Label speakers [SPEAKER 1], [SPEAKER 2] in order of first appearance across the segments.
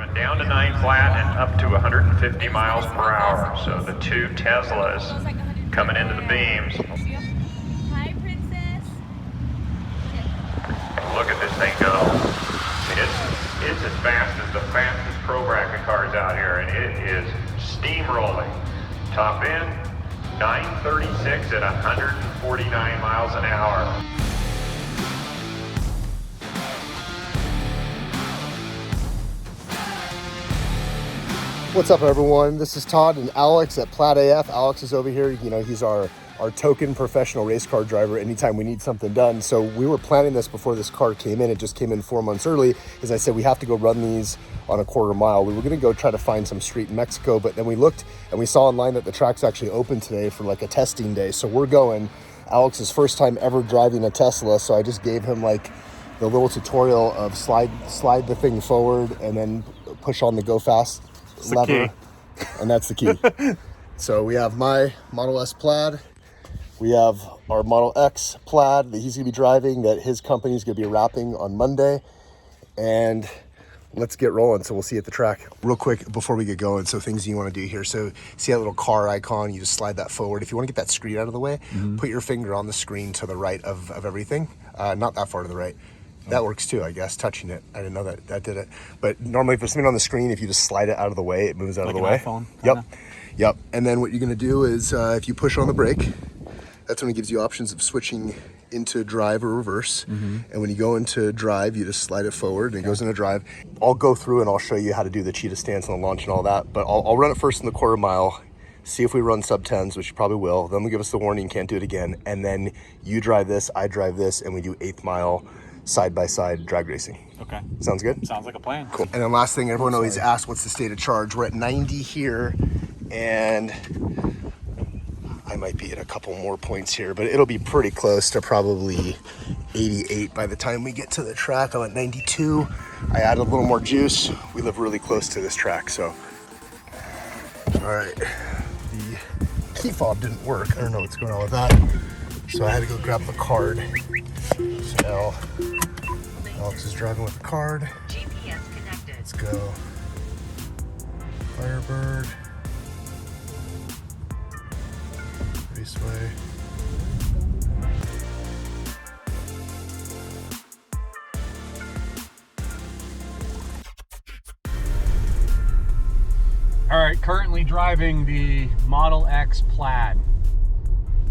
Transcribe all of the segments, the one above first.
[SPEAKER 1] Run down to 9 flat and up to 150 miles per hour. So the two Teslas coming into the beams.
[SPEAKER 2] Hi, Princess.
[SPEAKER 1] Look at this thing go. I mean, it's as fast as the fastest pro bracket cars out here, and it is steamrolling. Top end, 936 at 149 miles an hour.
[SPEAKER 3] What's up, everyone? This is Todd and Alex at PlaidAF. Alex is over here. You know, he's our token professional race car driver anytime we need something done. So we were planning this before this car came in. It just came in 4 months early. As I said, we have to go run these on a quarter mile. We were going to go try to find some street in Mexico, but then we looked and we saw online that the track's actually open today for like a testing day. So we're going. Alex's first time ever driving a Tesla. So I just gave him like the little tutorial of slide the thing forward and then push on the go fast lever, and that's the key. So we have my Model S Plaid, we have our Model X Plaid that he's gonna be driving, that his company's gonna be wrapping on Monday, and let's get rolling. So we'll see you at the track. Real quick before we get going, so things you want to do here. So see that little car icon, you just slide that forward. If you want to get that screen out of the way, put your finger on the screen to the right of everything, not that far to the right. That works too, I guess, touching it. I didn't know that did it. But normally if there's something on the screen, if you just slide it out of the way, it moves out of the way.
[SPEAKER 4] iPhone,
[SPEAKER 3] Yep. And then what you're gonna do is if you push on the brake, that's when it gives you options of switching into drive or reverse. And when you go into drive, you just slide it forward and it goes into drive. I'll go through and I'll show you how to do the cheetah stance and the launch and all that. But I'll run it first in the quarter mile, see if we run sub 10s, which you probably will. Then they'll give us the warning, can't do it again. And then you drive this, I drive this, and we do 8th mile side-by-side drag racing.
[SPEAKER 4] Okay.
[SPEAKER 3] Sounds good?
[SPEAKER 4] Sounds like a plan.
[SPEAKER 3] Cool. And then last thing, everyone always asks, what's the state of charge? We're at 90 here, and I might be at a couple more points here, but it'll be pretty close to probably 88 by the time we get to the track. I'm at 92. I added a little more juice. We live really close to this track, so. All right, the key fob didn't work. I don't know what's going on with that. So I had to go grab the card. So Alex is driving with the card.
[SPEAKER 2] GPS connected.
[SPEAKER 3] Let's go. Firebird Raceway.
[SPEAKER 4] All right, currently driving the Model X Plaid.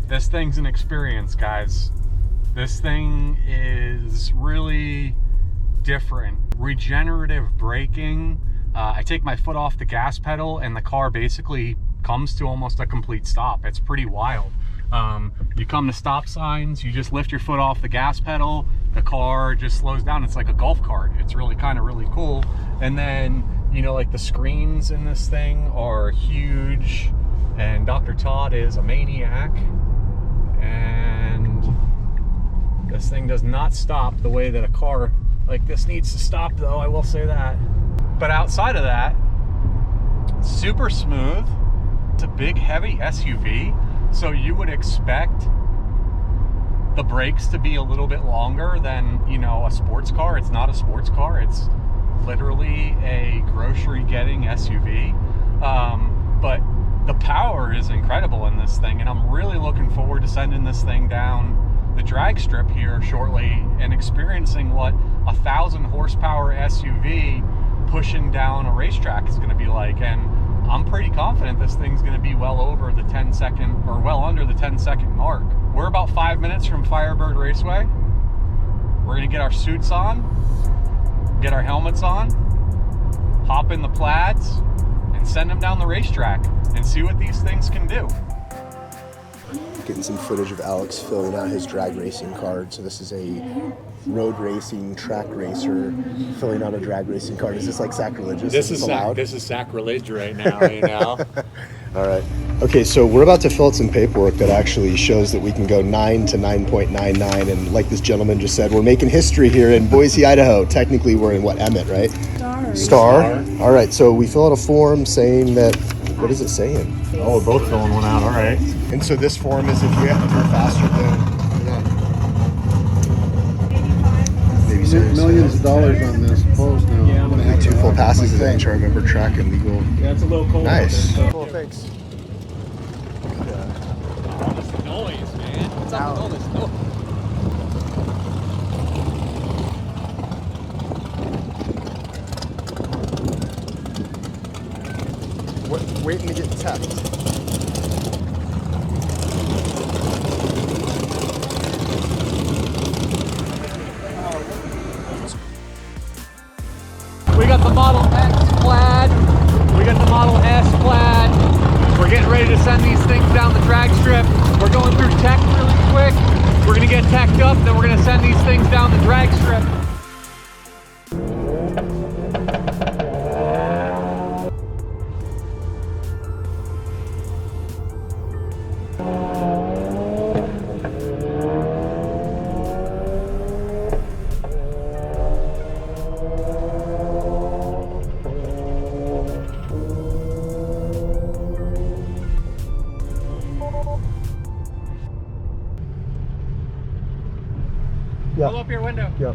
[SPEAKER 4] This thing's an experience, guys. This thing is really different. Regenerative braking. I take my foot off the gas pedal and the car basically comes to almost a complete stop. It's pretty wild. You come to stop signs, you just lift your foot off the gas pedal, the car just slows down. It's like a golf cart. It's really really cool. And then, you know, like the screens in this thing are huge, and Dr. Todd is a maniac. And this thing does not stop the way that a car like this needs to stop, though, I will say that. But outside of that, super smooth. It's a big, heavy SUV, so you would expect the brakes to be a little bit longer than, you know, a sports car. It's not a sports car. It's literally a grocery-getting SUV. But the power is incredible in this thing, and I'm really looking forward to sending this thing down the drag strip here shortly and experiencing what a 1,000 horsepower SUV pushing down a racetrack is going to be like. And I'm pretty confident this thing's going to be well over the 10-second, or well under the 10-second mark. We're about 5 minutes from Firebird Raceway. We're going to get our suits on, get our helmets on, hop in the Plaids, and send them down the racetrack and see what these things can do.
[SPEAKER 3] Getting some footage of Alex filling out his drag racing card. So this is a road racing track racer filling out a drag racing card. Is this like sacrilegious?
[SPEAKER 4] This is sacrilege right now, you know?
[SPEAKER 3] All right. Okay, so we're about to fill out some paperwork that actually shows that we can go 9 to 9.99, and like this gentleman just said, we're making history here in Boise, Idaho. Technically, we're in what, Emmett, right? Star. All right, so we fill out a form saying that, what is it saying?
[SPEAKER 4] Oh, we're both filling one out, all right.
[SPEAKER 3] And so this form is if you have to go faster than... Maybe serious.
[SPEAKER 5] Millions of dollars on this post now.
[SPEAKER 4] Yeah, I'm gonna have to
[SPEAKER 3] full passes in the HRM member track and legal.
[SPEAKER 4] Yeah, it's a little cold.
[SPEAKER 3] Nice.
[SPEAKER 4] Out there, so.
[SPEAKER 3] Cool, thanks.
[SPEAKER 4] All this noise, man. What's up with all this noise?
[SPEAKER 3] Waiting to get tapped.
[SPEAKER 4] We got the Model X Plaid. We got the Model S Plaid. We're getting ready to send these things down the drag strip. We're going through tech really quick. We're gonna get teched up, then we're gonna send these things down the drag strip. Roll up your window.
[SPEAKER 3] Yep.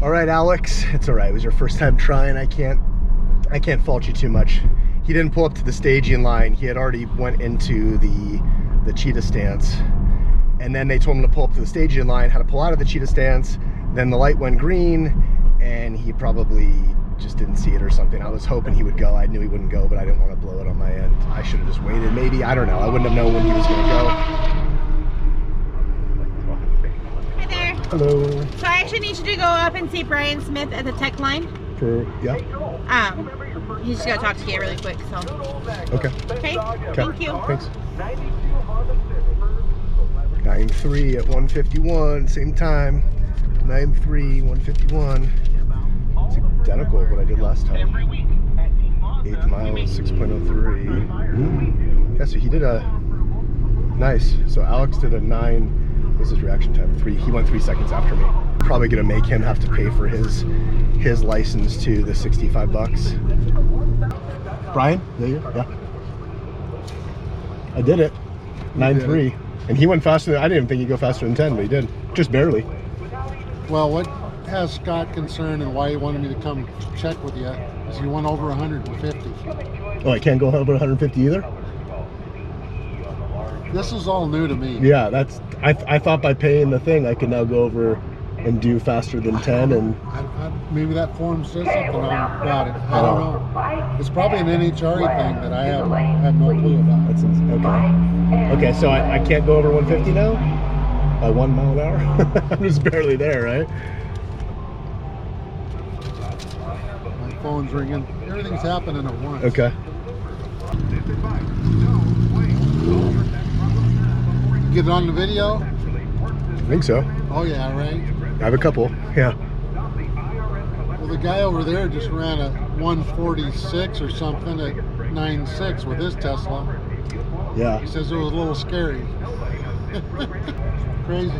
[SPEAKER 3] All right, Alex, it's all right. It was your first time trying. I can't fault you too much. He didn't pull up to the staging line. He had already went into the cheetah stance, and then they told him to pull up to the staging line, had to pull out of the cheetah stance. Then the light went green, and he probably just didn't see it or something. I was hoping he would go. I knew he wouldn't go, but I didn't want to blow it on my end. I should have just waited. Maybe, I don't know. I wouldn't have known when he was going to go. Hello.
[SPEAKER 5] So I actually need you to go up and see Brian Smith at the tech line.
[SPEAKER 3] Yeah.
[SPEAKER 5] He's just gonna talk to you really quick. So.
[SPEAKER 3] Okay.
[SPEAKER 5] Okay. Thank you.
[SPEAKER 3] Thanks. 9.3 at 151, same time. 9.3, 151. It's identical to what I did last time. 8th mile, 6.03. Yeah, so he did a nice. So Alex did a 9. What's his reaction time? 3. He went 3 seconds after me. Probably gonna make him have to pay for his license too, the 65 bucks. Brian, there you go. Yeah. I did it. 9.3. And he went faster than, I didn't even think he'd go faster than 10, but he did. Just barely.
[SPEAKER 6] Well, what has Scott concerned and why he wanted me to come check with you is you went over 150.
[SPEAKER 3] Oh, I can't go over 150 either?
[SPEAKER 6] This is all new to me.
[SPEAKER 3] Yeah, that's, I thought by paying the thing I could now go over and do faster than 10 and...
[SPEAKER 6] maybe that form says something about it. I don't know. It's probably an NHRE thing that I have no clue about.
[SPEAKER 3] That's okay. Okay, so I can't go over 150 now? By 1 mile an hour? I'm just barely there, right?
[SPEAKER 6] phone's ringing. Everything's happening at once.
[SPEAKER 3] Okay.
[SPEAKER 6] Get it on the video?
[SPEAKER 3] I think so.
[SPEAKER 6] Oh yeah, right?
[SPEAKER 3] I have a couple. Yeah.
[SPEAKER 6] Well, the guy over there just ran a 146 or something at 9.6 with his Tesla.
[SPEAKER 3] Yeah.
[SPEAKER 6] He says it was a little scary. Crazy.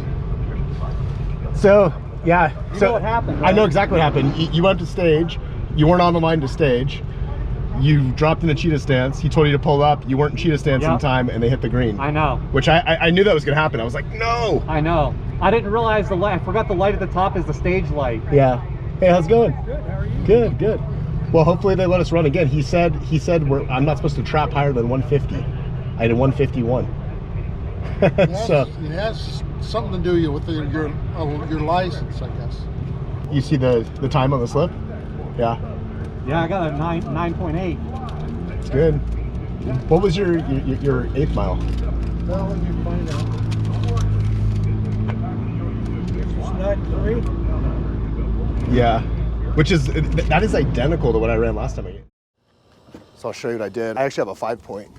[SPEAKER 3] So, yeah.
[SPEAKER 4] You
[SPEAKER 3] So
[SPEAKER 4] know what happened,
[SPEAKER 3] I
[SPEAKER 4] right?
[SPEAKER 3] know exactly what happened. You went to stage. You weren't on the line to stage. You dropped in a cheetah stance. He told you to pull up. You weren't in cheetah stance in
[SPEAKER 4] Yep.
[SPEAKER 3] time, and they hit the green.
[SPEAKER 4] I know.
[SPEAKER 3] Which I knew that was going to happen. I was like, no.
[SPEAKER 4] I know. I didn't realize the light. I forgot the light at the top is the stage light.
[SPEAKER 3] Yeah. Hey, how's it going?
[SPEAKER 4] Good. How are you?
[SPEAKER 3] Good, good. Well, hopefully they let us run again. He said I'm not supposed to trap higher than 150. I did 151. So
[SPEAKER 6] it has something to do with your license, I guess.
[SPEAKER 3] you see the time on the slip? Yeah,
[SPEAKER 4] Yeah, I got a 9.8.
[SPEAKER 3] it's good. What was your 8th mile?
[SPEAKER 6] Well, let me find out. It's not 3.
[SPEAKER 3] Yeah, that is identical to what I ran last time. So I'll show you what I did. I actually have a 5-point.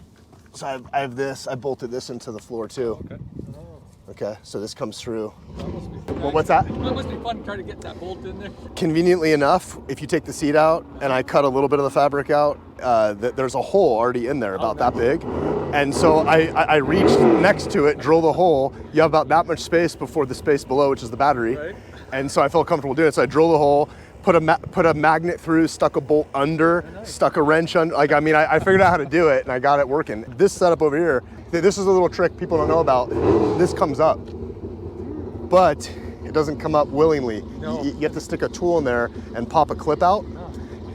[SPEAKER 3] So I have this. I bolted this into the floor too. Okay. Okay. So this comes through. Well, what's that?
[SPEAKER 7] That must be fun trying to get that bolt in there.
[SPEAKER 3] Conveniently enough, if you take the seat out and I cut a little bit of the fabric out, there's a hole already in there about that big. And so I reached next to it, drill the hole. You have about that much space before the space below, which is the battery.
[SPEAKER 7] Right.
[SPEAKER 3] And so I felt comfortable doing it. So I drilled the hole, put a magnet through, stuck a bolt under, stuck a wrench under. Like, I mean, I figured out how to do it and I got it working. This setup over here, this is a little trick people don't know about. This comes up, but it doesn't come up willingly.
[SPEAKER 7] No.
[SPEAKER 3] You have to stick a tool in there and pop a clip out.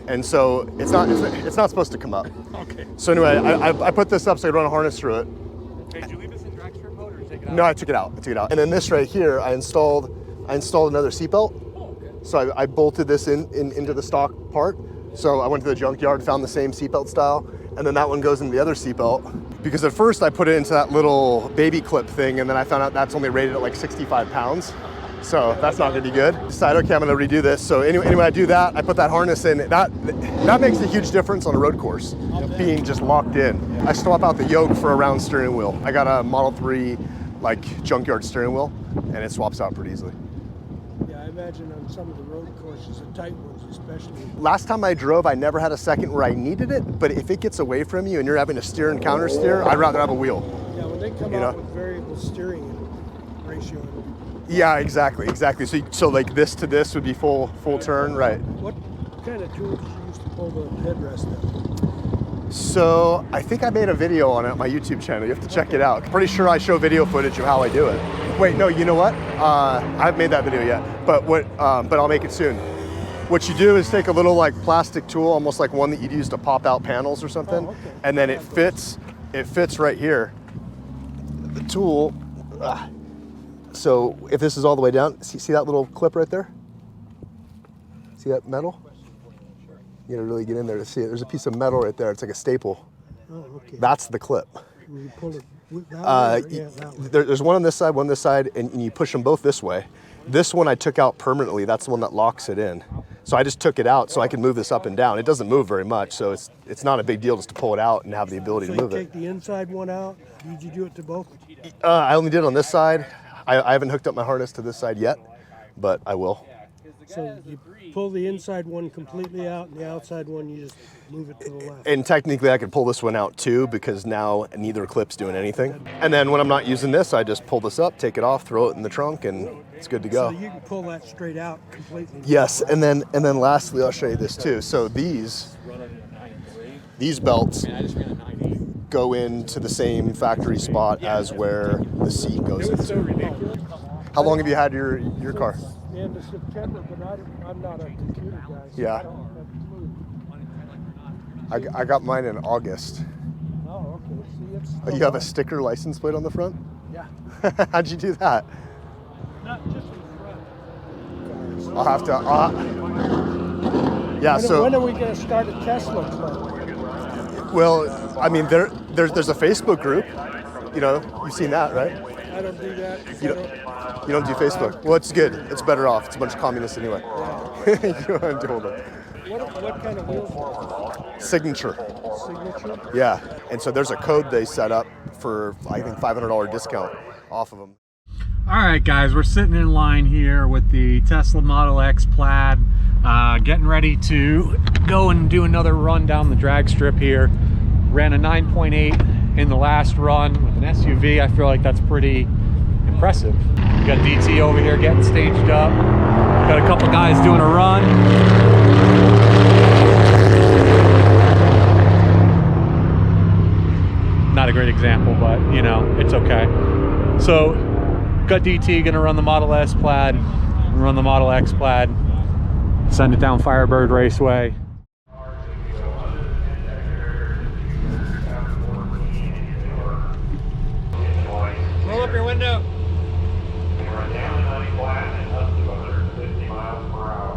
[SPEAKER 3] And so it's not supposed to come up.
[SPEAKER 7] Okay.
[SPEAKER 3] So anyway, I put this up so I could run a harness through it.
[SPEAKER 7] Okay, did you leave this in Dragstrip mode or take it out?
[SPEAKER 3] No, I took it out. And then this right here, I installed another seatbelt.
[SPEAKER 7] Oh, okay.
[SPEAKER 3] So I bolted this into the stock part. So I went to the junkyard, found the same seatbelt style, and then that one goes into the other seatbelt. Because at first I put it into that little baby clip thing, and then I found out that's only rated at like 65 pounds. So that's not gonna be good. Decided, okay, I'm gonna redo this. So anyway, I do that, I put that harness in. That makes a huge difference on a road course, being just locked in. I swap out the yoke for a round steering wheel. I got a Model 3 like junkyard steering wheel, and it swaps out pretty easily.
[SPEAKER 8] Yeah, I imagine on some of the road courses, the tight ones especially.
[SPEAKER 3] Last time I drove, I never had a second where I needed it, but if it gets away from you and you're having to steer and counter steer, I'd rather have a wheel.
[SPEAKER 8] Yeah, when they come
[SPEAKER 3] You
[SPEAKER 8] out
[SPEAKER 3] know?
[SPEAKER 8] with variable steering ratio.
[SPEAKER 3] Yeah, exactly. So like this to this would be full turn, right?
[SPEAKER 8] What kind of tools did you use to pull the headrest up?
[SPEAKER 3] So I think I made a video on it on my YouTube channel. You have to check it out. Pretty sure I show video footage of how I do it. Wait, no, you know what? I haven't made that video yet, but I'll make it soon. What you do is take a little like plastic tool, almost like one that you'd use to pop out panels or something,
[SPEAKER 8] Oh, okay.
[SPEAKER 3] and then it fits right here. The tool. So if this is all the way down, see that little clip right there? See that metal? You gotta really get in there to see it. There's a piece of metal right there. It's like a staple.
[SPEAKER 8] Oh, okay.
[SPEAKER 3] That's the clip.
[SPEAKER 8] Will you pull it with that way? Or, yeah, that way.
[SPEAKER 3] There's one on this side, and you push them both this way. This one I took out permanently. That's the one that locks it in. So I just took it out so I can move this up and down. It doesn't move very much, so it's not a big deal just to pull it out and have the ability
[SPEAKER 8] So
[SPEAKER 3] to
[SPEAKER 8] you
[SPEAKER 3] move
[SPEAKER 8] take
[SPEAKER 3] it.
[SPEAKER 8] the inside one out? Did you do it to both?
[SPEAKER 3] I only did it on this side. I haven't hooked up my harness to this side yet, but I will.
[SPEAKER 8] So you pull the inside one completely out and the outside one you just move it to the left.
[SPEAKER 3] And technically I could pull this one out too because now neither clip's doing anything. And then when I'm not using this, I just pull this up, take it off, throw it in the trunk, and it's good to go.
[SPEAKER 8] So you can pull that straight out completely.
[SPEAKER 3] Yes, and then lastly, I'll show you this too. So these belts go into the same factory spot as where the seat goes into. How long have you had your car?
[SPEAKER 8] The end of September, but I'm not a computer guy. So
[SPEAKER 3] Yeah.
[SPEAKER 8] I don't have a clue.
[SPEAKER 3] I got mine in August.
[SPEAKER 8] Oh, okay. See, it's
[SPEAKER 3] You have a sticker license plate on the front?
[SPEAKER 8] Yeah.
[SPEAKER 3] How'd you do that?
[SPEAKER 8] Not just in front.
[SPEAKER 3] I'll have to. Yeah.
[SPEAKER 8] When are
[SPEAKER 3] So,
[SPEAKER 8] we going to start a Tesla club?
[SPEAKER 3] well, I mean, there's a Facebook group. You know, you've seen that, right?
[SPEAKER 8] I don't do that.
[SPEAKER 3] You don't do Facebook. Well, it's good. It's better off. It's a bunch of communists anyway. You don't want to do all that.
[SPEAKER 8] What kind of wheels?
[SPEAKER 3] Signature.
[SPEAKER 8] Signature?
[SPEAKER 3] Yeah, and so there's a code they set up for, I think, $500 discount off of them.
[SPEAKER 4] All right, guys, we're sitting in line here with the Tesla Model X Plaid, getting ready to go and do another run down the drag strip here. Ran a 9.8 in the last run with an SUV. I feel like that's pretty impressive. We got DT over here getting staged up. Got a couple guys doing a run. Not a great example, but you know, it's okay. So got DT gonna run the Model S Plaid, run the Model X Plaid, send it down Firebird Raceway.
[SPEAKER 7] Roll up your window.
[SPEAKER 1] Run down the 90 flat and up to 150 miles per hour.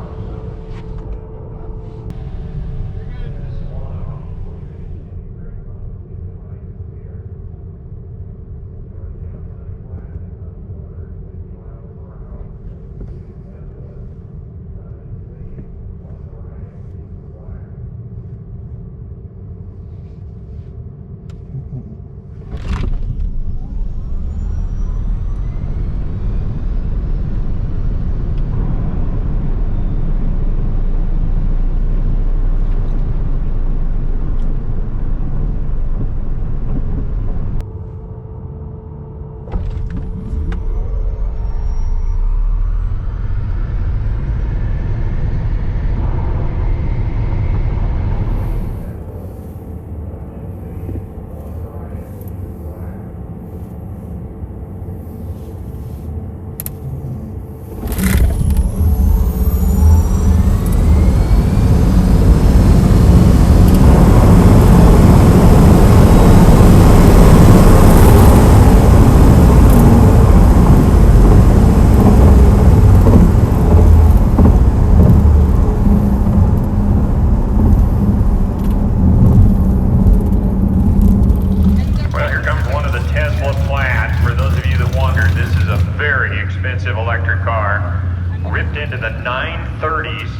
[SPEAKER 1] Electric car ripped into the 930s,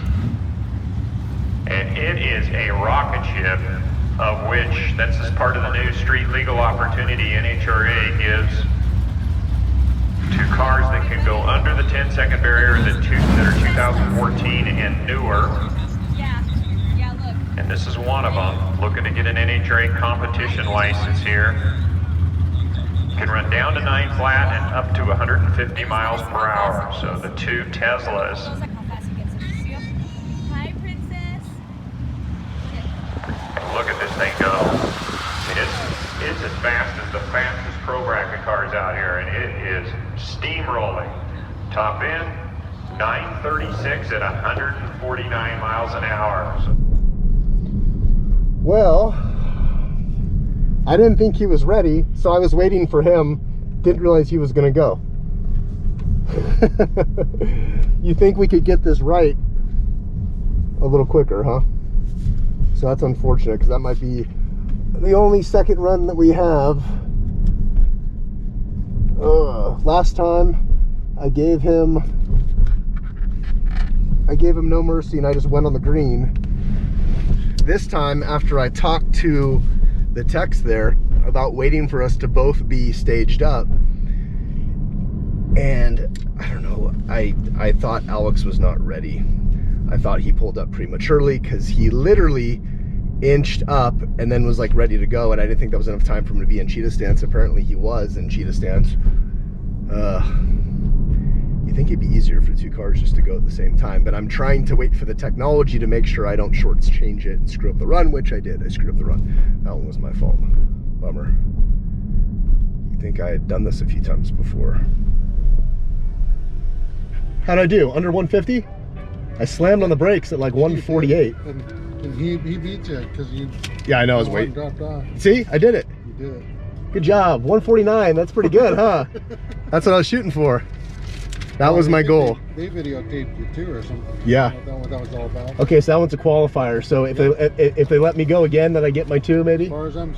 [SPEAKER 1] and it is a rocket ship, of which that's as part of the new street legal opportunity NHRA gives to cars that can go under the 10-second barrier that are 2014 and newer.
[SPEAKER 2] Yeah, look.
[SPEAKER 1] And this is one of them, looking to get an NHRA competition license here. Can run down to 9 flat and up to 150 miles per hour. So the two Teslas.
[SPEAKER 2] Hi, Princess.
[SPEAKER 1] Look at this thing go. I mean, it's as fast as the fastest pro bracket cars out here, and it is steamrolling. Top end, 936 at 149 miles an hour.
[SPEAKER 3] Well, I didn't think he was ready, so I was waiting for him. Didn't realize he was gonna go. You think we could get this right a little quicker, huh? So that's unfortunate, because that might be the only second run that we have. Last time I gave him no mercy and I just went on the green. This time, after I talked to the text there about waiting for us to both be staged up, and I don't know, I thought Alex was not ready. I thought he pulled up prematurely, because he literally inched up and then was like ready to go, and I didn't think that was enough time for him to be in cheetah stance. Apparently he was in cheetah stance. You think it'd be easier for the two cars just to go at the same time, but I'm trying to wait for the technology to make sure I don't shortchange it and screw up the run, which I did. I screwed up the run. That one was my fault. Bummer. You think I had done this a few times before. How'd I do? Under 150? I slammed on the brakes at like 148.
[SPEAKER 6] And he beat you because you.
[SPEAKER 3] Yeah, I know. I was waiting.
[SPEAKER 6] Dropped off.
[SPEAKER 3] See, I did it.
[SPEAKER 6] You did it.
[SPEAKER 3] Good job. 149. That's pretty good, huh? That's what I was shooting for. That was my goal.
[SPEAKER 6] They videotaped you too, or something.
[SPEAKER 3] Yeah.
[SPEAKER 6] Is that what that was all about?
[SPEAKER 3] Okay, so that one's a qualifier. So if they let me go again, then I get my 2 maybe.
[SPEAKER 6] As far as I'm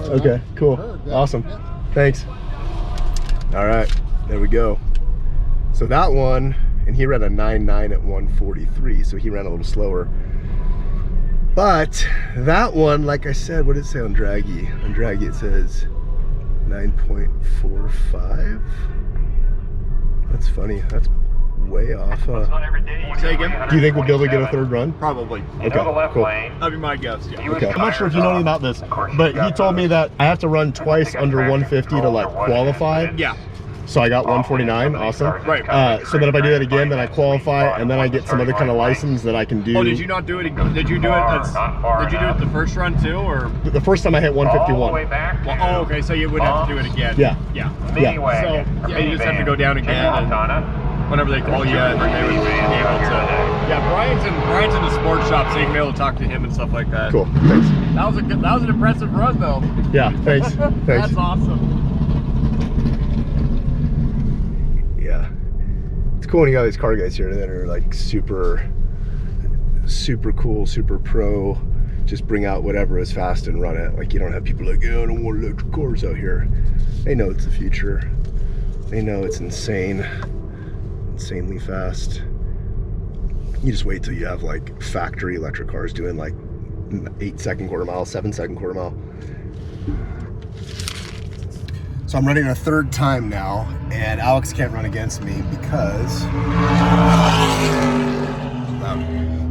[SPEAKER 3] okay, cool,
[SPEAKER 6] heard, yeah.
[SPEAKER 3] awesome.
[SPEAKER 6] Yeah.
[SPEAKER 3] Thanks. All right, there we go. So that one, and he ran a 9.9 at 143, so he ran a little slower. But that one, like I said, what did it say on Draggy? On Draggy it says 9.45. That's funny. That's way off.
[SPEAKER 7] Say again?
[SPEAKER 3] Do you think we'll be able to get a third run?
[SPEAKER 7] Probably.
[SPEAKER 3] Okay, cool.
[SPEAKER 7] That'd be my guess, yeah.
[SPEAKER 3] Okay. I'm not sure if you know anything about this, but he told me that I have to run twice under 150 to like qualify.
[SPEAKER 7] Yeah.
[SPEAKER 3] So I got 149, awesome.
[SPEAKER 7] Right.
[SPEAKER 3] So then if I do that again, then I qualify, and then I get some other kind of license that I can do.
[SPEAKER 7] Oh, did you not do it? Did you do it? Did you do it the first run too, or?
[SPEAKER 3] The first time I hit 151.
[SPEAKER 7] Well, oh, okay. So you would have to do it again.
[SPEAKER 3] Yeah.
[SPEAKER 7] Yeah.
[SPEAKER 3] Yeah.
[SPEAKER 7] So yeah, you just have to go down again, and whenever they call you, they would be able to. Yeah, Brian's in the sports shop, so you can be able to talk to him and stuff like that.
[SPEAKER 3] Cool. Thanks.
[SPEAKER 7] That was an impressive run, though.
[SPEAKER 3] Yeah. Thanks. Thanks.
[SPEAKER 7] That's awesome.
[SPEAKER 3] Yeah, it's cool when you got these car guys here that are like super cool, super pro, just bring out whatever is fast and run it. Like, you don't have people like, oh, I don't want electric cars out here. They know it's the future. They know it's insanely fast. You just wait till you have like factory electric cars doing like 8-second quarter mile, 7-second quarter mile. So I'm running a third time now, and Alex can't run against me because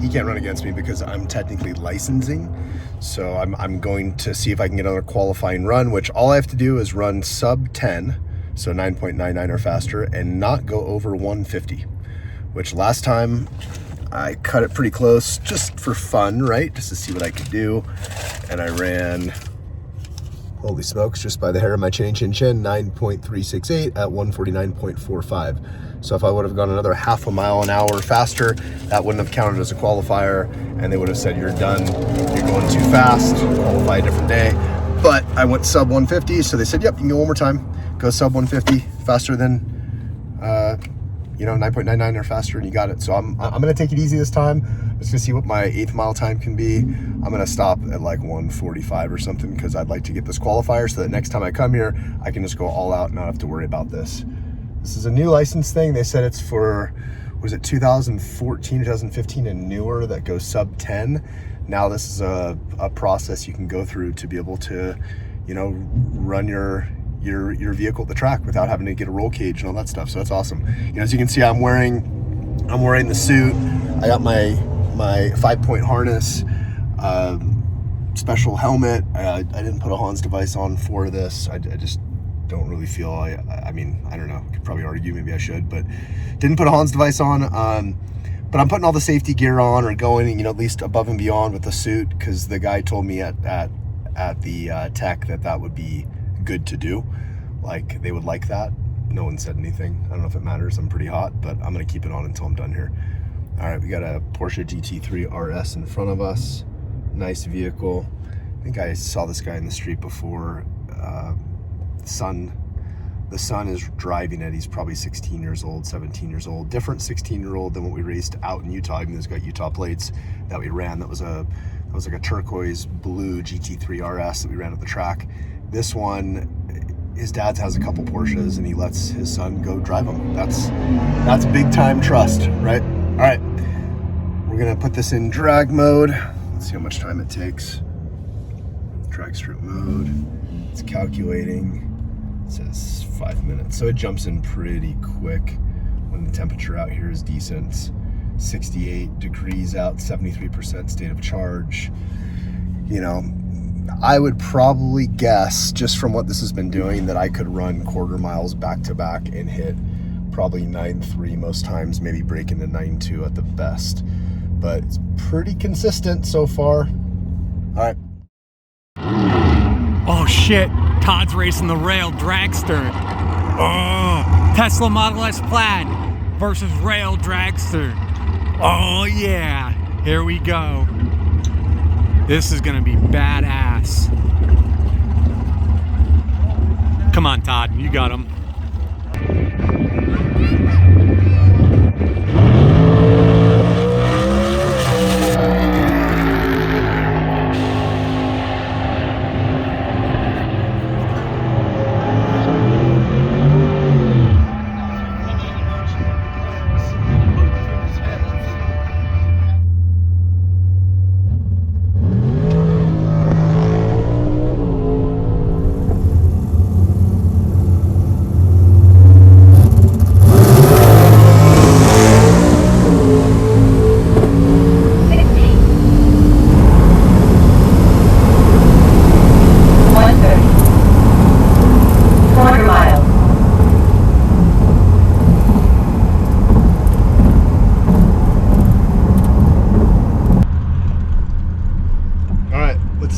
[SPEAKER 3] he can't run against me because I'm technically licensing. So I'm going to see if I can get another qualifying run, which all I have to do is run sub 10, so 9.99 or faster, and not go over 150, which last time I cut it pretty close just for fun, right? Just to see what I could do. And I ran, holy smokes, just by the hair of my chin, 9.368 at 149.45. So if I would have gone another half a mile an hour faster, that wouldn't have counted as a qualifier, and they would have said, you're done, you're going too fast, qualify a different day. But I went sub 150, so they said, yep, you can go one more time, go sub 150, faster than, 9.99 or faster, and you got it. So I'm gonna take it easy this time. I'm just gonna see what my 8th mile time can be. I'm gonna stop at like 145 or something, because I'd like to get this qualifier so that next time I come here, I can just go all out and not have to worry about this. This is a new license thing. They said it's for, was it 2014, 2015 and newer that goes sub 10. Now this is a process you can go through to be able to, run your vehicle at the track without having to get a roll cage and all that stuff. So that's awesome. As you can see, I'm wearing the suit. I got my 5-point harness, special helmet. I didn't put a Hans device on for this. I just don't really feel, I mean, I don't know, could probably argue, maybe I should, but didn't put a Hans device on. But I'm putting all the safety gear on, or going, at least above and beyond with the suit, because the guy told me at the tech that would be good to do. Like, they would like that. No one said anything. I don't know if it matters. I'm pretty hot, but I'm gonna keep it on until I'm done here. All right, we got a Porsche GT3 RS in front of us. Nice vehicle. I think I saw this guy in the street before. The son is driving it. He's probably 16 years old, 17 years old. Different 16-year-old than what we raced out in Utah. Even though he's got Utah plates that we ran. That was like a turquoise blue GT3 RS that we ran at the track. This one, his dad has a couple Porsches, and he lets his son go drive them. That's big time trust, right? All right, we're gonna put this in drag mode. Let's see how much time it takes. Dragstrip mode. It's calculating. It says 5 minutes, so it jumps in pretty quick when the temperature out here is decent. 68 degrees out, 73% state of charge. I would probably guess, just from what this has been doing, that I could run quarter miles back to back and hit probably 9.3 most times, maybe break into 9.2 at the best. But it's pretty consistent so far. All right.
[SPEAKER 9] Oh shit, Todd's racing the rail dragster. Oh, Tesla Model S Plaid versus rail dragster. Oh yeah, here we go. This is gonna be badass. Come on, Todd, you got him.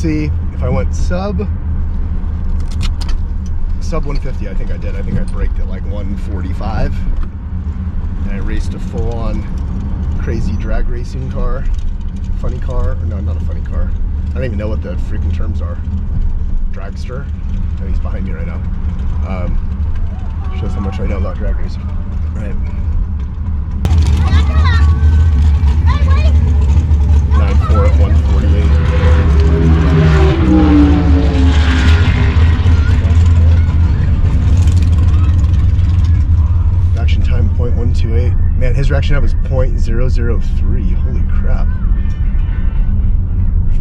[SPEAKER 3] see if I went sub 150. I think I did. I think I braked at like 145, and I raced a full-on crazy drag racing car, funny car, or no, not a funny car. I don't even know what the freaking terms are. Dragster. And he's behind me right now. Shows how much I know about drag racing. Right. 9.4 at 148. Reaction time 0.128. Man, his reaction time was 0.003. Holy crap.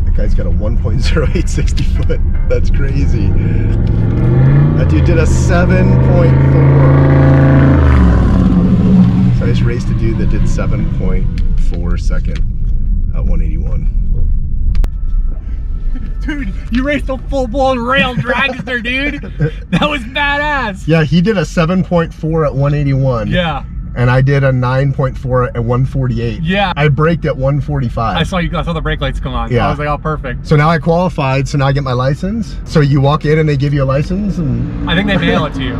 [SPEAKER 3] That guy's got a 1.08 60 foot. That's crazy. That dude did a 7.4. So I just raced a dude that did 7.4 second at 181.
[SPEAKER 9] Dude, you raced a full-blown rail dragster, dude. That was badass.
[SPEAKER 3] Yeah, he did a 7.4 at 181.
[SPEAKER 9] Yeah.
[SPEAKER 3] And I did a 9.4 at 148.
[SPEAKER 9] Yeah.
[SPEAKER 3] I braked at 145.
[SPEAKER 9] I saw the brake lights come on.
[SPEAKER 3] Yeah.
[SPEAKER 9] I was like, oh, perfect.
[SPEAKER 3] So now I qualified, so now I get my license. So you walk in and they give you a license, and
[SPEAKER 9] I think they mail it to you.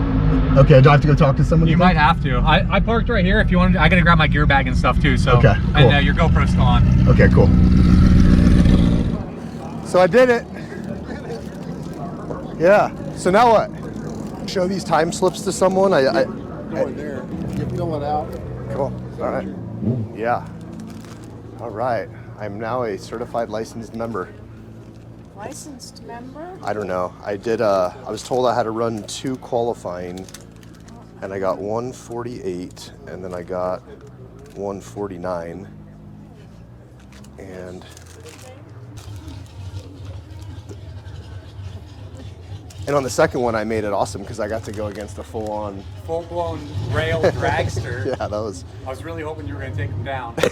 [SPEAKER 3] okay, do I have to go talk to someone?
[SPEAKER 9] You might have to. I parked right here if you want. I gotta grab my gear bag and stuff too. So
[SPEAKER 3] okay, cool.
[SPEAKER 9] And your GoPro's still on.
[SPEAKER 3] Okay, cool. So I did it. Yeah. So now what? Show these time slips to someone.
[SPEAKER 6] Going there. You fill it out.
[SPEAKER 3] Cool. All right. Yeah. All right. I'm now a certified licensed member.
[SPEAKER 10] Licensed member?
[SPEAKER 3] I don't know. I was told I had to run 2 qualifying, and I got 148, and then I got 149, and on the second one I made it awesome because I got to go against a full-blown
[SPEAKER 9] rail dragster.
[SPEAKER 3] Yeah, that was.
[SPEAKER 9] I was really hoping you were gonna take him down.
[SPEAKER 3] I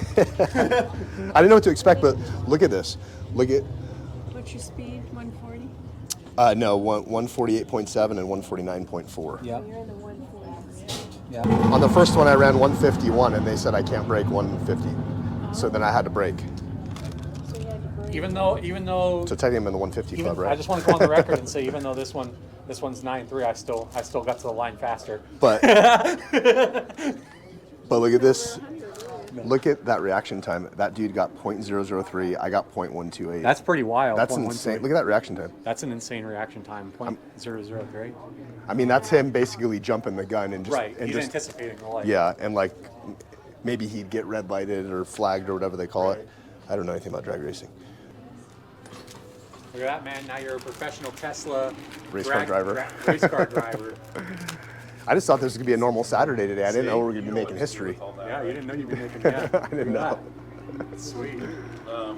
[SPEAKER 3] didn't know what to expect, but look at this. Look at.
[SPEAKER 10] What's your speed? 140?
[SPEAKER 3] No, 148.7 and 149.4.
[SPEAKER 9] Yeah.
[SPEAKER 10] You're in the 140.
[SPEAKER 9] Yeah.
[SPEAKER 3] On the first one I ran 151 and they said I can't break 150. So then I had to break.
[SPEAKER 10] So you had to break.
[SPEAKER 9] Even though.
[SPEAKER 3] So technically I'm in the 150 club, right?
[SPEAKER 9] I just want to go on the record and say, even though this one's 9.3, I still got to the line faster.
[SPEAKER 3] But look at this. Look at that reaction time. That dude got 0.003. I got 0.128.
[SPEAKER 9] That's pretty wild.
[SPEAKER 3] That's insane. Look at that reaction time.
[SPEAKER 9] That's an insane reaction time. 0.003.
[SPEAKER 3] I mean, that's him basically jumping the gun and just
[SPEAKER 9] Right. He's anticipating the light.
[SPEAKER 3] Yeah, and like maybe he'd get red lighted or flagged or whatever they call it. I don't know anything about drag racing.
[SPEAKER 9] Look at that, man. Now you're a professional Tesla
[SPEAKER 3] race car driver.
[SPEAKER 9] Race car driver.
[SPEAKER 3] I just thought this was gonna be a normal Saturday today. I didn't know we were gonna be making history.
[SPEAKER 9] Yeah, you didn't know you'd be making that.
[SPEAKER 3] I didn't know.
[SPEAKER 9] Sweet.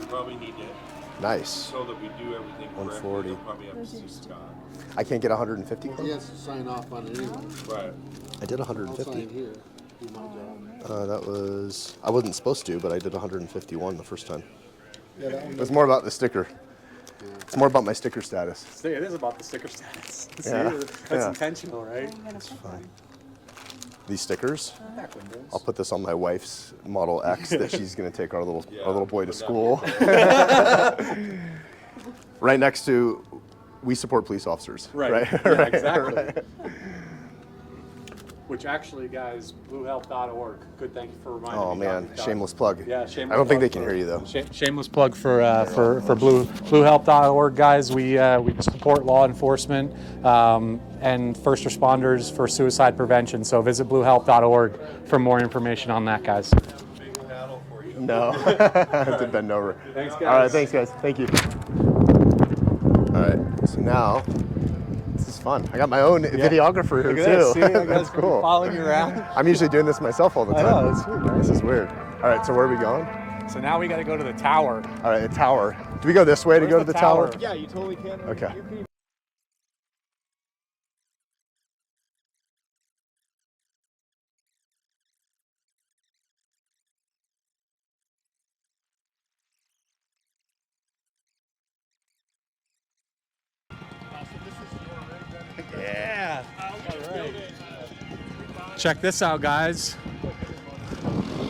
[SPEAKER 11] Probably need it.
[SPEAKER 3] Nice.
[SPEAKER 11] So that we do everything
[SPEAKER 3] 140.
[SPEAKER 11] correctly, probably have to see Scott.
[SPEAKER 3] I can't get 150.
[SPEAKER 6] He has to sign off on it anyway.
[SPEAKER 11] Right.
[SPEAKER 3] I did
[SPEAKER 6] I'll
[SPEAKER 3] 150.
[SPEAKER 6] sign here. Do my job.
[SPEAKER 3] That was, I wasn't supposed to, but I did 151 the first time.
[SPEAKER 6] Yeah, that one.
[SPEAKER 3] It was more about the sticker. It's more about my sticker status.
[SPEAKER 9] It is about the sticker status.
[SPEAKER 3] Yeah.
[SPEAKER 9] That's intentional, right?
[SPEAKER 3] These stickers, I'll put this on my wife's Model X that she's gonna take our little boy to school. Right next to, we support police officers.
[SPEAKER 9] Right. Yeah,
[SPEAKER 3] Right.
[SPEAKER 9] exactly.
[SPEAKER 3] Right.
[SPEAKER 9] Which actually, guys, bluehelp.org. Good, thank you for reminding me.
[SPEAKER 3] Oh man, shameless plug.
[SPEAKER 9] Yeah, shameless.
[SPEAKER 3] I don't think they
[SPEAKER 9] plug
[SPEAKER 3] can hear you though.
[SPEAKER 9] Shameless plug for bluehelp.org, guys. We support law enforcement and first responders for suicide prevention. So visit bluehelp.org for more information on that, guys.
[SPEAKER 3] No, I have to bend over.
[SPEAKER 9] Thanks, guys.
[SPEAKER 3] All right, thanks guys. Thank you. All right, so now. This is fun. I got my own videographer here too. That's cool.
[SPEAKER 9] Following you around.
[SPEAKER 3] I'm usually doing this myself all the time.
[SPEAKER 9] I know, that's weird, right?
[SPEAKER 3] This is weird. All right, so where are we going?
[SPEAKER 9] So now we got to go to the tower.
[SPEAKER 3] All right, the tower. Do we go this way to go to the tower?
[SPEAKER 7] Yeah, you totally can.
[SPEAKER 3] Okay.
[SPEAKER 9] Yeah. All right. Check this out, guys.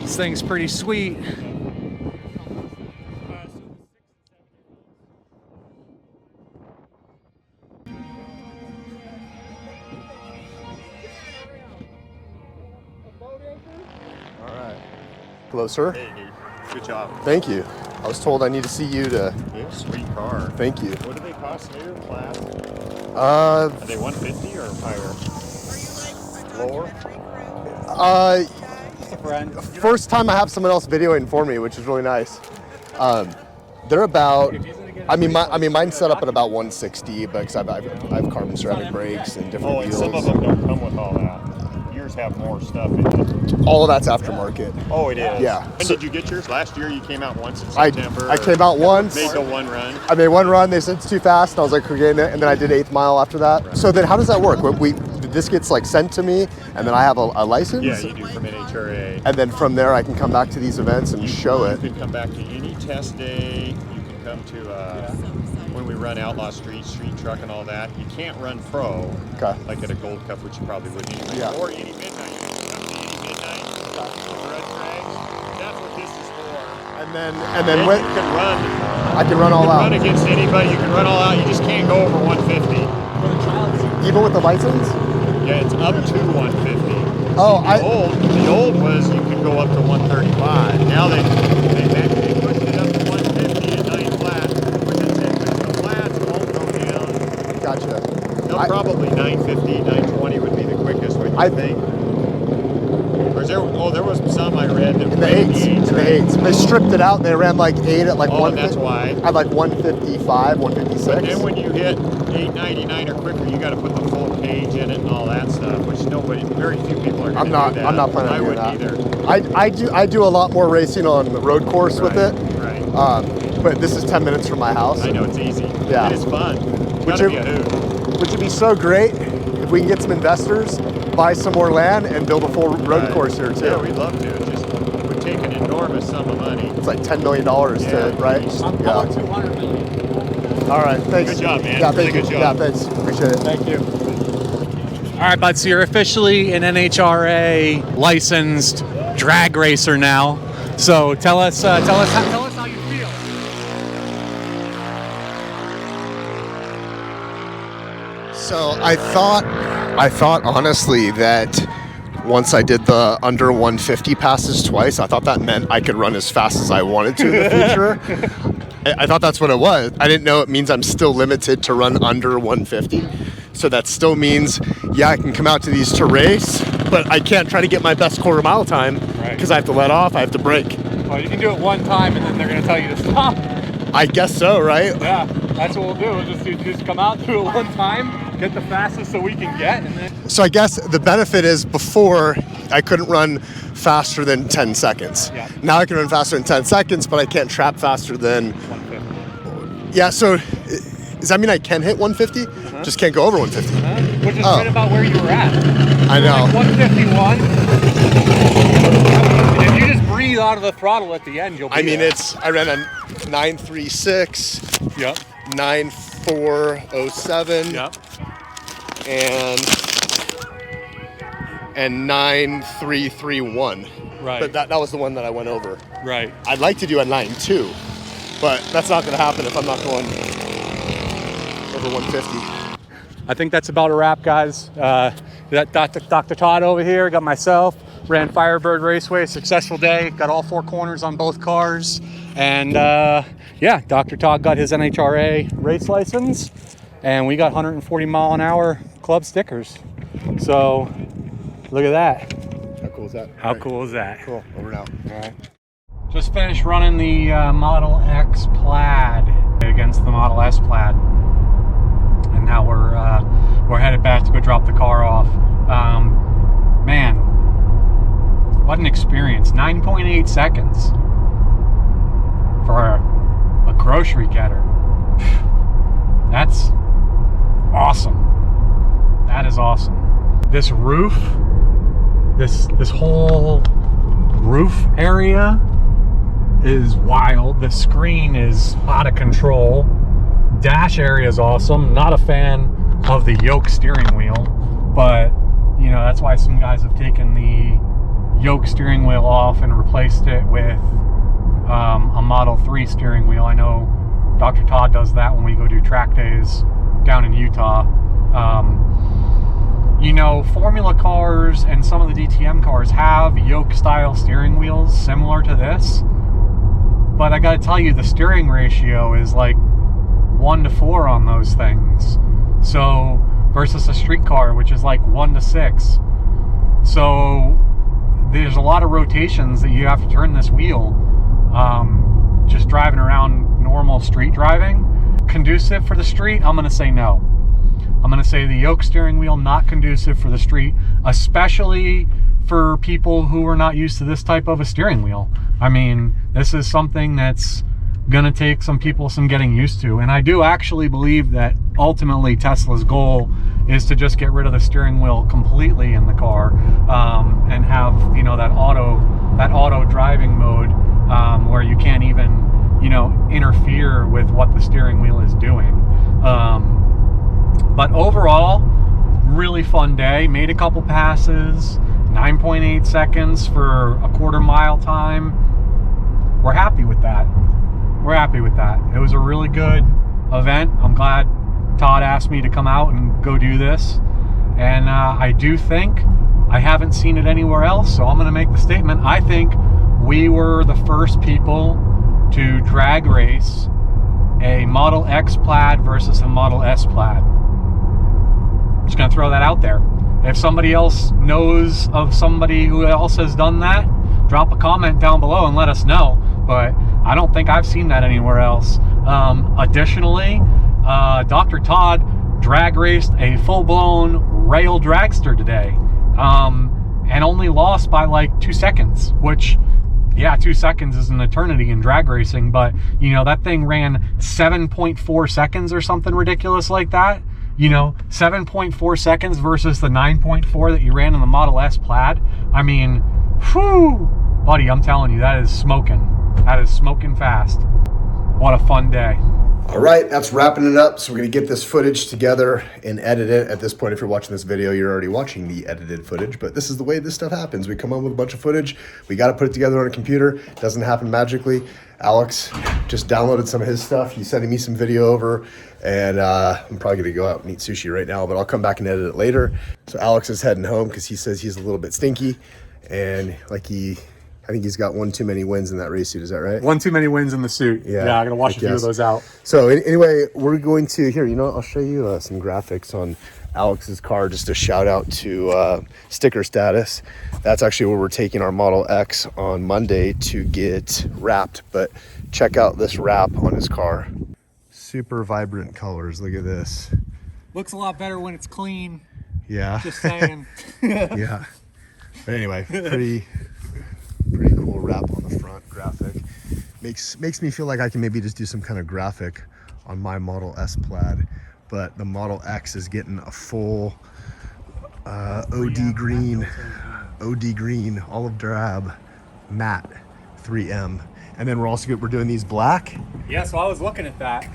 [SPEAKER 9] This thing's pretty sweet.
[SPEAKER 3] Hello, sir.
[SPEAKER 7] Hey, dude. Good job.
[SPEAKER 3] Thank you. I was told I need to see you to...
[SPEAKER 7] Yeah, sweet car.
[SPEAKER 3] Thank you.
[SPEAKER 7] What do they cost new, Plaid?
[SPEAKER 3] Are
[SPEAKER 7] they 150 or higher? Lower?
[SPEAKER 3] First time I have someone else videoing for me, which is really nice. They're about... I mean, mine's set up at about 160, but because I have carbon ceramic brakes and different wheels.
[SPEAKER 7] Some of them don't come with all that. Yours have more stuff in it.
[SPEAKER 3] All of that's aftermarket.
[SPEAKER 7] Oh, it is?
[SPEAKER 3] Yeah.
[SPEAKER 7] When did you get yours? Last year you came out once in September?
[SPEAKER 3] I came out once.
[SPEAKER 7] Made the one run.
[SPEAKER 3] I made one run. They said it's too fast. And I was like, we're getting it. And then I did 8th mile after that. Right. So then how does that work? This gets like sent to me, and then I have a license?
[SPEAKER 7] Yeah, you do from NHRA.
[SPEAKER 3] And then from there I can come back to these events and show it.
[SPEAKER 7] You can come back to any test day. You can come to when we run Outlaw Street Truck and all that. You can't run pro, like at a Gold Cup, which you probably wouldn't anyway.
[SPEAKER 3] Yeah.
[SPEAKER 7] Or any midnight. You can come to any midnight. Red Drags. That's what this is for.
[SPEAKER 3] And then when
[SPEAKER 7] you can run.
[SPEAKER 3] I can run all out.
[SPEAKER 7] Run against anybody. You can run all out. You just can't go over 150.
[SPEAKER 3] Even with the license?
[SPEAKER 7] Yeah, it's up to 150.
[SPEAKER 3] Oh,
[SPEAKER 7] the old was you could go up to 135. Now they pushed it up to 150 at 9 flat, which is it. The flats won't go down.
[SPEAKER 3] Gotcha.
[SPEAKER 7] They'll probably 950, 920 would be the quickest, would you think? Or is there? Oh, there was some I read that
[SPEAKER 3] in the eights. They stripped it out and they ran like 8 at like 150.
[SPEAKER 7] That's why.
[SPEAKER 3] At like 155, 156.
[SPEAKER 7] But then when you hit 899 or quicker, you got to put the full cage in it and all that stuff, which very few people are going to do that.
[SPEAKER 3] I'm not planning on doing that.
[SPEAKER 7] I wouldn't either.
[SPEAKER 3] I do a lot more racing on the road course with it.
[SPEAKER 7] Right.
[SPEAKER 3] But this is 10 minutes from my house.
[SPEAKER 7] I know, it's easy.
[SPEAKER 3] Yeah.
[SPEAKER 7] It is fun.
[SPEAKER 3] Which would be so great if we can get some investors, buy some more land, and build a full road course here too.
[SPEAKER 7] Yeah, we'd love to. It would take an enormous sum of money.
[SPEAKER 3] It's like $10 million to, right?
[SPEAKER 9] About 200 million.
[SPEAKER 3] All right, thanks.
[SPEAKER 7] Good job, man.
[SPEAKER 3] Yeah,
[SPEAKER 7] really good job.
[SPEAKER 3] Yeah, thanks. Appreciate it.
[SPEAKER 4] Thank you. All right, bud, so you're officially an NHRA licensed drag racer now. So tell us how you feel.
[SPEAKER 3] So I thought honestly that once I did the under 150 passes twice, I thought that meant I could run as fast as I wanted to in the future. I thought that's what it was. I didn't know it means I'm still limited to run under 150. So that still means, yeah, I can come out to these to race, but I can't try to get my best quarter mile time because I have to let off, I have to brake.
[SPEAKER 4] Well, you can do it one time and then they're going to tell you to stop.
[SPEAKER 3] I guess so, right?
[SPEAKER 4] Yeah, that's what we'll do. We'll just come out, do it one time, get the fastest that we can get, and then...
[SPEAKER 3] So I guess the benefit is before I couldn't run faster than 10 seconds.
[SPEAKER 4] Yeah.
[SPEAKER 3] Now I can run faster than 10 seconds, but I can't trap faster than...
[SPEAKER 4] 150.
[SPEAKER 3] Yeah, so does that mean I can hit 150? Just can't go over 150?
[SPEAKER 4] Which is right about where you were at.
[SPEAKER 3] I know.
[SPEAKER 4] Like 151. And if you just breathe out of the throttle at the end, you'll be
[SPEAKER 3] I ran a 936.
[SPEAKER 4] Yep.
[SPEAKER 3] 9407.
[SPEAKER 4] Yep.
[SPEAKER 3] And 9331.
[SPEAKER 4] Right.
[SPEAKER 3] But that was the one that I went over.
[SPEAKER 4] Right.
[SPEAKER 3] I'd like to do a 92, but that's not going to happen if I'm not going over 150.
[SPEAKER 4] I think that's about a wrap, guys. Got Dr. Todd over here, got myself, ran Firebird Raceway, successful day, got all 4 corners on both cars. And yeah, Dr. Todd got his NHRA race license, and we got 140 mile an hour club stickers. So look at that.
[SPEAKER 3] How cool is that?
[SPEAKER 4] How cool is that?
[SPEAKER 3] Cool, over now.
[SPEAKER 4] All right. Just finished running the Model X Plaid against the Model S Plaid. And now we're headed back to go drop the car off. Man, what an experience. 9.8 seconds for a grocery getter. That's awesome. That is awesome. This roof, this whole roof area is wild. The screen is out of control. Dash area is awesome. Not a fan of the yoke steering wheel, but you know, that's why some guys have taken the yoke steering wheel off and replaced it with a Model 3 steering wheel. I know Dr. Todd does that when we go do track days down in Utah. you know, Formula cars and some of the DTM cars have yoke-style steering wheels similar to this. But I gotta tell you, the steering ratio is like 1-to-4 on those things. So, versus a street car, which is like 1-to-6. So, there's a lot of rotations that you have to turn this wheel. Just driving around normal street driving. Conducive for the street? I'm gonna say no. I'm gonna say the yoke steering wheel, not conducive for the street, especially for people who are not used to this type of a steering wheel. I mean, this is something that's gonna take some people some getting used to. And I do actually believe that ultimately Tesla's goal is to just get rid of the steering wheel completely in the car, and have, you know, that auto driving mode, where you can't even, you know, interfere with what the steering wheel is doing. But overall, really fun day. Made a couple passes, 9.8 seconds for a quarter-mile time. We're happy with that. We're happy with that. It was a really good event. I'm glad Todd asked me to come out and go do this. And I do think, I haven't seen it anywhere else, so I'm gonna make the statement, I think we were the first people to drag race a Model X Plaid versus a Model S Plaid. Just gonna throw that out there. If somebody else knows of somebody who else has done that, drop a comment down below and let us know. But I don't think I've seen that anywhere else. Additionally, Dr. Todd drag raced a full-blown rail dragster today, and only lost by like 2 seconds, which, yeah, 2 seconds is an eternity in drag racing, but you know, that thing ran 7.4 seconds or something ridiculous like that. You know, 7.4 seconds versus the 9.4 that you ran in the Model S Plaid. I mean, whew, buddy, I'm telling you, that is smoking. That is smoking fast. What a fun day.
[SPEAKER 3] All right, that's wrapping it up. So we're gonna get this footage together and edit it. At this point, if you're watching this video, you're already watching the edited footage, but this is the way this stuff happens. We come on with a bunch of footage. We got to put it together on a computer. It doesn't happen magically. Alex just downloaded some of his stuff. He's sending me some video over, and I'm probably gonna go out and eat sushi right now, but I'll come back and edit it later. So Alex is heading home because he says he's a little bit stinky, and like I think he's got one too many wins in that race suit. Is that right?
[SPEAKER 4] One too many wins in the suit. Yeah, I'm gonna wash a few of those out.
[SPEAKER 3] So anyway, we're going to, here, you know, I'll show you some graphics on Alex's car, just a shout out to sticker status. That's actually where we're taking our Model X on Monday to get wrapped, but check out this wrap on his car. Super vibrant colors, look at this.
[SPEAKER 4] Looks a lot better when it's clean.
[SPEAKER 3] Yeah.
[SPEAKER 4] Just saying.
[SPEAKER 3] Yeah. But anyway, pretty cool wrap on the front graphic. Makes me feel like I can maybe just do some kind of graphic on my Model S Plaid, but the Model X is getting a full OD green, olive drab, matte 3M. And then we're doing these black.
[SPEAKER 4] Yeah, so I was looking at that.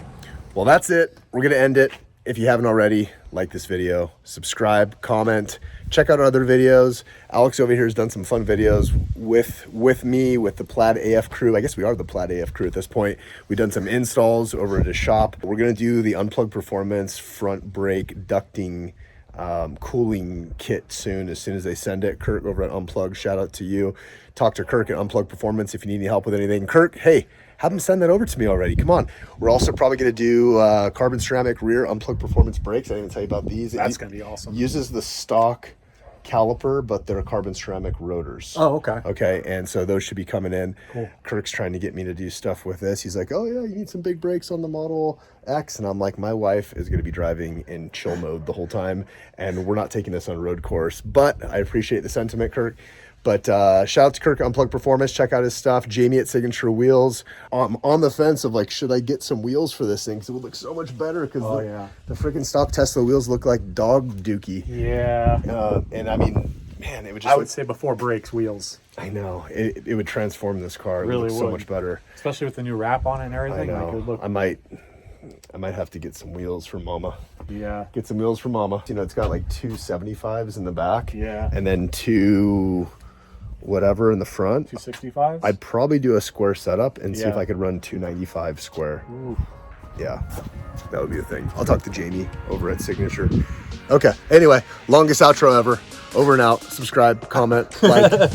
[SPEAKER 3] Well, that's it. We're gonna end it. If you haven't already, like this video, subscribe, comment, check out our other videos. Alex over here has done some fun videos with me, with the PlaidAF crew. I guess we are the PlaidAF crew at this point. We've done some installs over at his shop. We're gonna do the Unplugged Performance front brake ducting cooling kit soon, as they send it. Kirk over at Unplugged, shout out to you. Talk to Kirk at Unplugged Performance if you need any help with anything. Kirk, hey, have him send that over to me already. Come on. We're also probably going to do carbon ceramic rear Unplugged Performance brakes. I didn't even tell you about these.
[SPEAKER 4] That's going to be awesome.
[SPEAKER 3] Uses the stock caliper, but they're carbon ceramic rotors.
[SPEAKER 4] Oh, okay.
[SPEAKER 3] Okay, and so those should be coming in.
[SPEAKER 4] Cool.
[SPEAKER 3] Kirk's trying to get me to do stuff with this. He's like, oh yeah, you need some big brakes on the Model X. And I'm like, my wife is going to be driving in chill mode the whole time, and we're not taking this on road course. But I appreciate the sentiment, Kirk. But shout out to Kirk Unplugged Performance. Check out his stuff. Jamie at Signature Wheels. I'm on the fence of like, should I get some wheels for this thing? Because it would look so much better. Because the freaking stock Tesla wheels look like dog dookie.
[SPEAKER 4] Yeah.
[SPEAKER 3] And I mean, man, it would just.
[SPEAKER 4] I would say before brakes, wheels.
[SPEAKER 3] I know. It would transform this car. It
[SPEAKER 4] really
[SPEAKER 3] would look so much better.
[SPEAKER 4] Especially with the new wrap on it and everything.
[SPEAKER 3] I know.
[SPEAKER 4] Like, it would look...
[SPEAKER 3] I might have to get some wheels for Mama.
[SPEAKER 4] Yeah.
[SPEAKER 3] Get some wheels for Mama. You know, it's got like two 75s in the back.
[SPEAKER 4] Yeah.
[SPEAKER 3] And then two whatever in the front.
[SPEAKER 4] 265s?
[SPEAKER 3] I'd probably do a square setup and see if I could run 295 square.
[SPEAKER 4] Ooh.
[SPEAKER 3] Yeah, that would be a thing. I'll talk to Jamie over at Signature. Okay, anyway, longest outro ever. Over and out. Subscribe, comment, like.